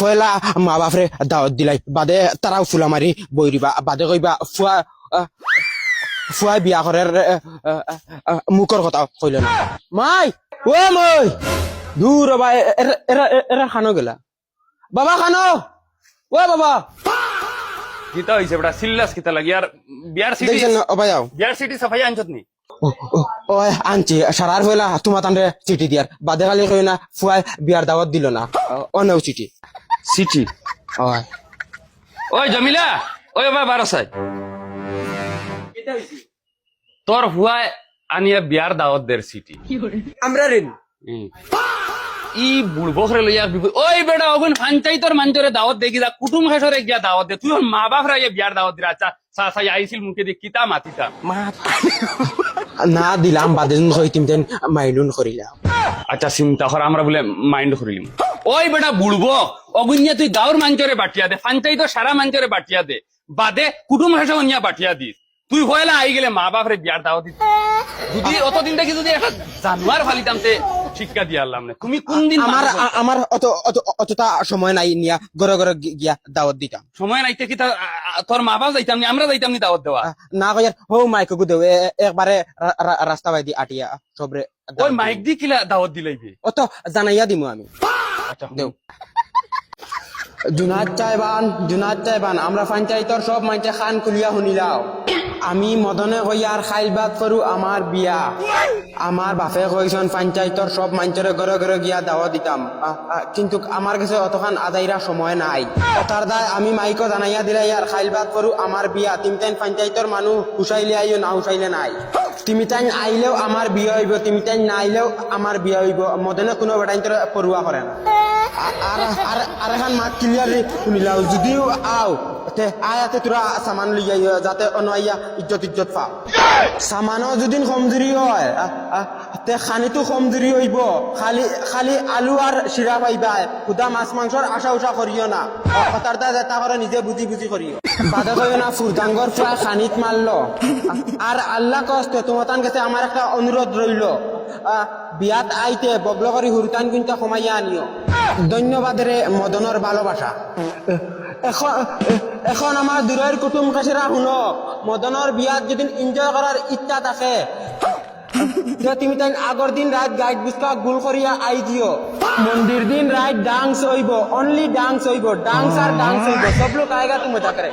ফয়লা মা বাপরে দাওয়াত দিলাই বাদে তারাও ফুলা মারি বইরিবা বাদে কইবা ফুয়া ফুয়া বিয়া করার মুখর কথা কইল না মাই ও মই দূর বাবা এরা এরা খানো গেলা বাবা খানো ও বাবা কিতা হইছে বড়া সিল্লাস কিতা লাগি আর বিয়ার সিটি দেখছেন অবায়াও বিয়ার সিটি সাফাই আনছত নি ও আনছি সারার হইলা তোমার তান্ডে চিঠি দিয়ার বাদে খালি কই না ফুয়াই বিয়ার দাওয়াত দিল না অনেও চিঠি সিটি হয় ওই জমিলা ওই বাবা বারসাই তোর হুয়া আনিয়া বিয়ার দাওয়াত দের সিটি আমরা রেন ই বুড়বখরে লইয়া ওই বেটা অগুন ফাঞ্চাই তোর মাঞ্চরে দাওয়াত দেখি যা কুটুম খাসরে গিয়া দাওয়াত দে তুই ওর মা বাপরা বিয়ার দাওয়াত দিরা আচ্ছা সাসাই আইছিল মুখে দিয়ে কিতা মাতিতা না দিলাম বাদে হই তিমতেন মাইলুন করিলাম আচ্ছা চিন্তা কর আমরা বলে মাইন্ড করিলাম ওই বেটা বুড়বো অগুনিয়া তুই গাঁর মাঞ্চরে বাটিয়া দে ফাঞ্চাই তো সারা মাঞ্চরে বাটিয়া দে বাদে কুটুম খাসা অনিয়া বাটিয়া দিস তুই হইলা আই গেলে মা বাপরে বিয়ার দাওয়াত দিস যদি অতদিন থেকে যদি একটা জানুয়ার ফালিতাম তে শিক্ষা দিয়ে আল্লাহ না তুমি কোন দিন আমার আমার অত অতটা সময় নাই নিয়া ঘরে ঘরে গিয়া দাওয়াত দিতাম সময় নাইতে কি তোর মা বাপ যাইতাম নি আমরা যাইতাম নি দাওয়াত দেওয়া না কইয়ার হো মাইক গু দেও একবারে রাস্তা বাইদি আটিয়া সবরে ওই মাইক দি কিলা দাওয়াত দিলাইবে অত জানাইয়া দিমু আমি আচ্ছা দেও জুনাত চাইবান আমরা পঞ্চায়েতর সব মাইতে খান খুলিয়া শুনিলাও আমি মদনে কইয়ার খাইলবাদ করু আমার বিয়া আমার বাপে কইছন পঞ্চায়েতর সব মাঞ্চরে ঘরে ঘরে গিয়া দাওয়া দিতাম কিন্তু আমার কাছে অতখান আদাইরা সময় নাই তার দায় আমি মাইকো জানাইয়া দিলাই আর খাইলবাদ করু আমার বিয়া তিমতাইন পঞ্চায়েতর মানুষ হুসাইলে আইও না হুসাইলে নাই তিমিতাইন আইলেও আমার বিয়া হইব তিমিতাইন না আইলেও আমার বিয়া হইব মদনে কোনো বেটাইন তোর পড়ুয়া করে না আর এখন মাত ক্লিয়ারলি শুনিলাও যদিও আও তে আয়াতে তোরা সামান লইয়া যাতে অনাইয়া ইজ্জত পা সামানও যদি কমজুরি হয় তে খানিতো কমজুরি হইব খালি আলু আর শিরা পাইবা খুদা মাছ মাংসর আশা উষা করিও না কথার এটা করে নিজে বুঝি করিও বাদে কইও না ফুরদাঙ্গর প্রায় খানিত মারলো আর আল্লাহ কষ্ট তোমার কাছে আমার একটা অনুরোধ রইল বিয়াত আইতে বগল করি হুরতান কিন্তু কমাইয়া আনিও ধন্যবাদরে মদনের ভালোবাসা এখন আমার দূরের কুটুম কাছেরা শুনো মদনের বিয়াত যদি এনজয় করার ইচ্ছা থাকে তুমি তাই আগর দিন রাত গাইড বুঝকা গুল করিয়া আই দিও মন্দির দিন রাত ডান্স হইব অনলি ডান্স হইব ডান্স আর ডান্স হইব সব লোক আয়েগা তুমি তাকরে